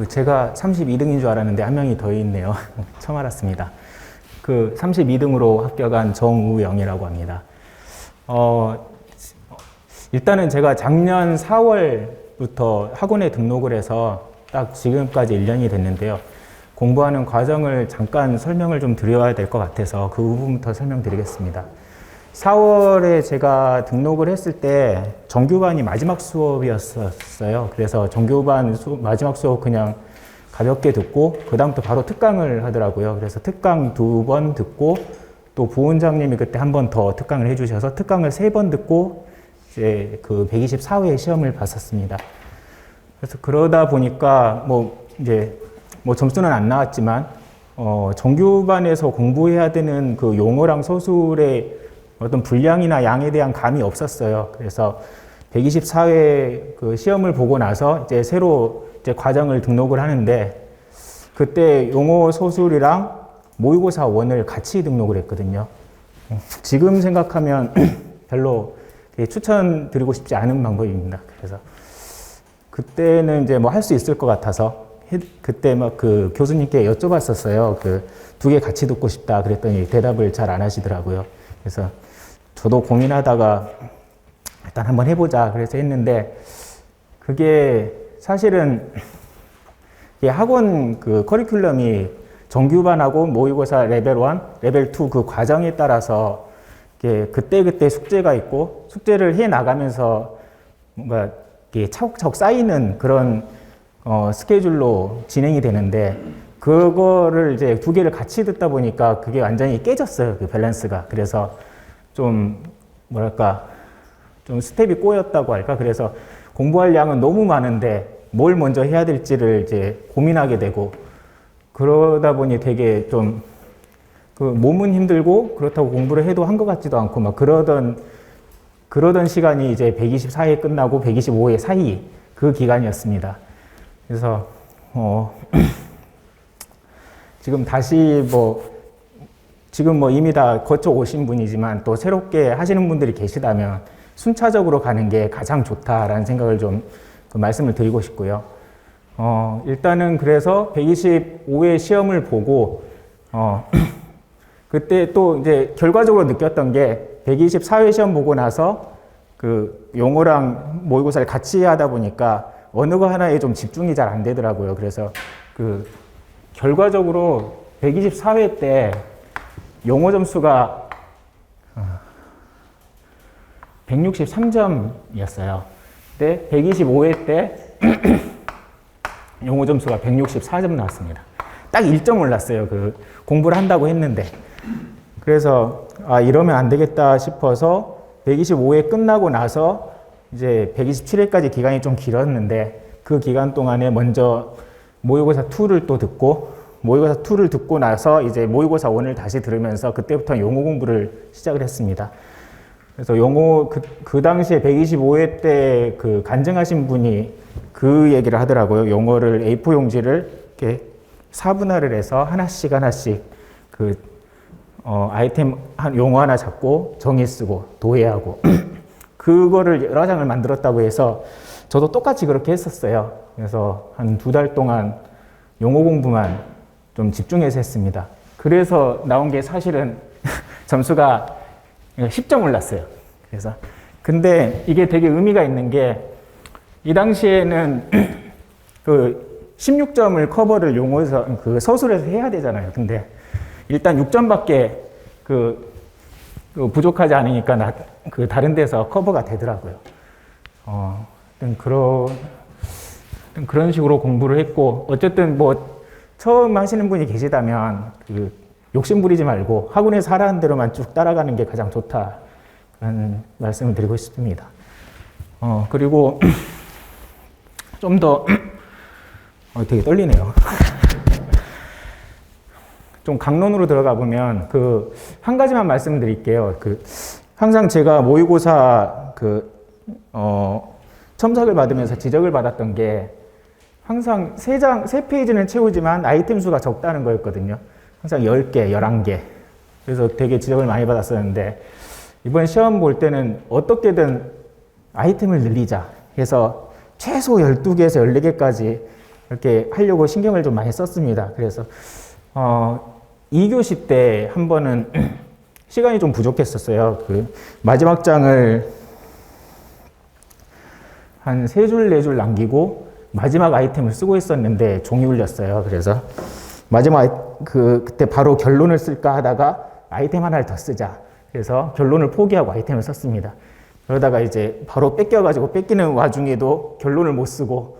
제가 32등인 줄 알았는데 한 명이 더 있네요. 처음 알았습니다. 32등으로 합격한 정우영이라고 합니다. 일단은 제가 작년 4월부터 학원에 등록을 해서 딱 지금까지 1년이 됐는데요. 공부하는 과정을 잠깐 설명을 좀 드려야 될 것 같아서 그 부분부터 설명드리겠습니다. 4월에 제가 등록을 했을 때 정규반이 마지막 수업이었어요. 그래서 정규반 마지막 수업 그냥 가볍게 듣고 그 다음부터 바로 특강을 하더라고요. 그래서 특강 2번 듣고 또 부원장님이 그때 한 번 더 특강을 해주셔서 특강을 3번 듣고 이제 그 124회 시험을 봤었습니다. 그래서 그러다 보니까 이제 점수는 안 나왔지만 정규반에서 공부해야 되는 그 용어랑 서술의 어떤 분량이나 양에 대한 감이 없었어요. 그래서 124회 그 시험을 보고 나서 이제 새로 이제 과정을 등록을 하는데 그때 용어 서술이랑 모의고사 원을 같이 등록을 했거든요. 지금 생각하면 별로 추천드리고 싶지 않은 방법입니다. 그래서 그때는 이제 할 수 있을 것 같아서 그때 그 교수님께 여쭤봤었어요. 그 2개 같이 듣고 싶다 그랬더니 대답을 잘 안 하시더라고요. 그래서 저도 고민하다가 일단 한번 해보자 그래서 했는데 그게 사실은 학원 그 커리큘럼이 정규반하고 모의고사 레벨 1, 레벨 2 그 과정에 따라서 그때그때 숙제가 있고 숙제를 해 나가면서 뭔가 차곡차곡 쌓이는 그런 스케줄로 진행이 되는데 그거를 이제 2개를 같이 듣다 보니까 그게 완전히 깨졌어요. 그 밸런스가. 그래서 좀 좀 스텝이 꼬였다고 할까? 그래서 공부할 양은 너무 많은데 뭘 먼저 해야 될지를 이제 고민하게 되고 그러다 보니 되게 좀 몸은 힘들고 그렇다고 공부를 해도 한 것 같지도 않고 그러던 시간이 이제 124회 끝나고 125회 사이 그 기간이었습니다. 그래서 지금 다시 지금 이미 다 거쳐 오신 분이지만 또 새롭게 하시는 분들이 계시다면 순차적으로 가는 게 가장 좋다라는 생각을 좀 말씀을 드리고 싶고요. 일단은 그래서 125회 시험을 보고 그때 또 이제 결과적으로 느꼈던 게 124회 시험 보고 나서 그 용어랑 모의고사를 같이 하다 보니까 어느 거 하나에 좀 집중이 잘 안 되더라고요. 그래서 결과적으로 124회 때 용어 점수가 163점이었어요. 근데 125회 때 용어 점수가 164점 나왔습니다. 딱 1점 올랐어요. 공부를 한다고 했는데. 그래서 이러면 안 되겠다 싶어서 125회 끝나고 나서 이제 127회까지 기간이 좀 길었는데 그 기간 동안에 먼저 모의고사 2를 또 듣고 모의고사 2를 듣고 나서 이제 모의고사 1을 다시 들으면서 그때부터 용어 공부를 시작을 했습니다. 그래서 용어 그 당시에 125회 때 간증하신 분이 그 얘기를 하더라고요. 용어를 A4 용지를 이렇게 사분할을 해서 하나씩 아이템 용어 하나 잡고 정의 쓰고 도해하고 그거를 여러 장을 만들었다고 해서 저도 똑같이 그렇게 했었어요. 그래서 한 2달 동안 용어 공부만 좀 집중해서 했습니다. 그래서 나온 게 사실은 점수가 10점 올랐어요. 그래서 근데 이게 되게 의미가 있는 게 이 당시에는 16점을 커버를 용어에서 서술에서 해야 되잖아요. 근데 일단 6점밖에 부족하지 않으니까 다른 데서 커버가 되더라고요. 그런 식으로 공부를 했고 어쨌든 처음 하시는 분이 계시다면 욕심 부리지 말고 학원에서 하라는 대로만 쭉 따라가는 게 가장 좋다라는 말씀을 드리고 싶습니다. 그리고 좀 더 되게 떨리네요. 좀 강론으로 들어가 보면 한 가지만 말씀드릴게요. 항상 제가 모의고사 첨삭을 받으면서 지적을 받았던 게 항상 3페이지는 채우지만 아이템 수가 적다는 거였거든요. 항상 10개, 11개. 그래서 되게 지적을 많이 받았었는데 이번 시험 볼 때는 어떻게든 아이템을 늘리자 해서 최소 12개에서 14개까지 이렇게 하려고 신경을 좀 많이 썼습니다. 그래서 2교시 때 한 번은 시간이 좀 부족했었어요. 그 마지막 장을 한 3줄, 4줄 남기고 마지막 아이템을 쓰고 있었는데 종이 울렸어요. 그래서 마지막 그때 바로 결론을 쓸까 하다가 아이템 하나를 더 쓰자. 그래서 결론을 포기하고 아이템을 썼습니다. 그러다가 이제 바로 뺏겨가지고 뺏기는 와중에도 결론을 못 쓰고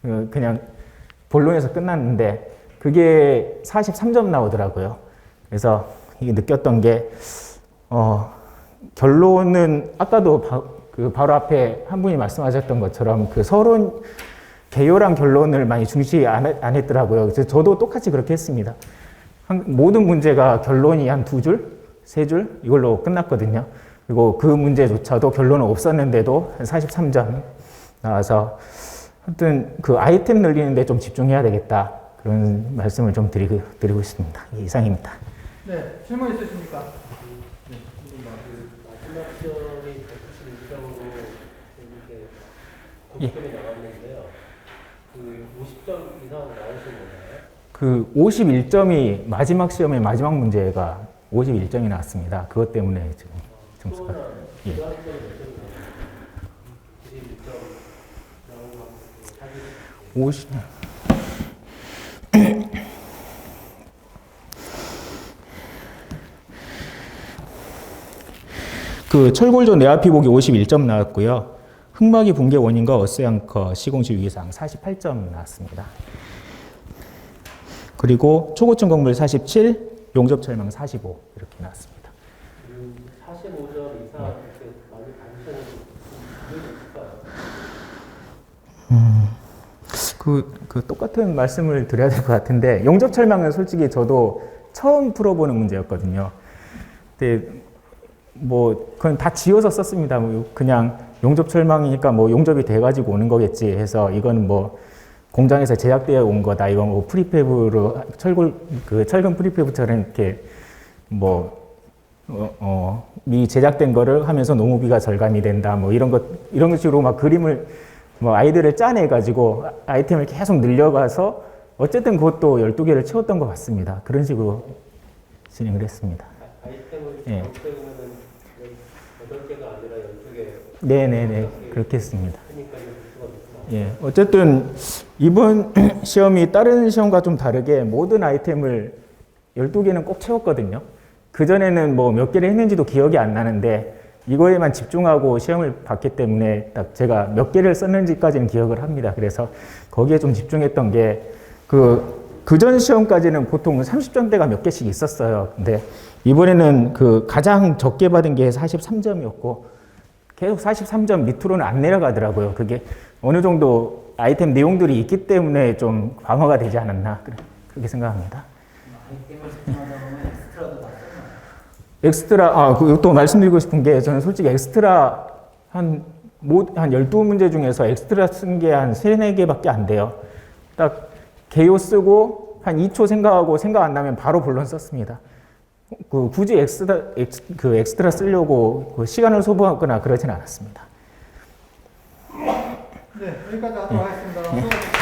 그냥 본론에서 끝났는데 그게 43점 나오더라고요. 그래서 이게 느꼈던 게 결론은 아까도 바로 앞에 한 분이 말씀하셨던 것처럼 그 서론 개요랑 결론을 많이 중시 안 했더라고요. 그래서 저도 똑같이 그렇게 했습니다. 모든 문제가 결론이 한 2줄, 3줄 이걸로 끝났거든요. 그리고 그 문제조차도 결론은 없었는데도 한 43점 나와서 하여튼 그 아이템 늘리는데 좀 집중해야 되겠다. 그런 말씀을 좀 드리고 있습니다. 이상입니다. 네, 질문 있으십니까? 마지막 시험이 192점으로 이렇게 고점이 나왔는데요. 그 50점 이상 나오신 건가요? 그 51점이 마지막 시험의 마지막 문제가 51점이 나왔습니다. 그것 때문에 지금 점수가. 예. 50. 그 철골조 내압피복이 51점 나왔고요. 흑막이 붕괴 원인과 어스앵커 시공시 위상 48점 나왔습니다. 그리고 초고층 곡물 47, 용접철망 45 이렇게 나왔습니다. 45점 이상 이렇게 많이 받으시는 분이 있을까요? 그 똑같은 말씀을 드려야 될 것 같은데 용접철망은 솔직히 저도 처음 풀어보는 문제였거든요. 근데 뭐 그건 다 지어서 썼습니다. 그냥 용접철망이니까 뭐 용접이 돼가지고 오는 거겠지 해서 이건 뭐 공장에서 제작되어 온 거다. 이건 뭐 프리팹으로 철근 프리팹처럼 이렇게 뭐 미 제작된 거를 하면서 노무비가 절감이 된다. 뭐 이런 식으로 막 그림을 뭐 아이들을 짜내 가지고 아이템을 계속 늘려가서 어쨌든 그것도 12개를 채웠던 것 같습니다. 그런 식으로 진행을 했습니다. 아이템을 예. 8개가 아니라 12개. 네네네. 그렇게 했습니다. 예. 어쨌든 이번 시험이 다른 시험과 좀 다르게 모든 아이템을 12개는 꼭 채웠거든요. 그전에는 뭐 몇 개를 했는지도 기억이 안 나는데 이거에만 집중하고 시험을 봤기 때문에 딱 제가 몇 개를 썼는지까지는 기억을 합니다. 그래서 거기에 좀 집중했던 게 그전 시험까지는 보통 30점대가 몇 개씩 있었어요. 근데 이번에는 그 가장 적게 받은 게 43점이었고 계속 43점 밑으로는 안 내려가더라고요. 그게 어느 정도 아이템 내용들이 있기 때문에 좀 방어가 되지 않았나 그렇게 생각합니다. 아이템을 설정하다 보면 엑스트라도 다 써요. 엑스트라, 또 말씀드리고 싶은 게 저는 솔직히 엑스트라 한 12문제 중에서 엑스트라 쓴 게 한 3, 4개밖에 안 돼요. 딱 개요 쓰고 한 2초 생각하고 생각 안 나면 바로 본론 썼습니다. 굳이 엑스트라 쓰려고 시간을 소모하거나 그러진 않았습니다. 네, 여기까지 하도록 하겠습니다. 수고하셨습니다.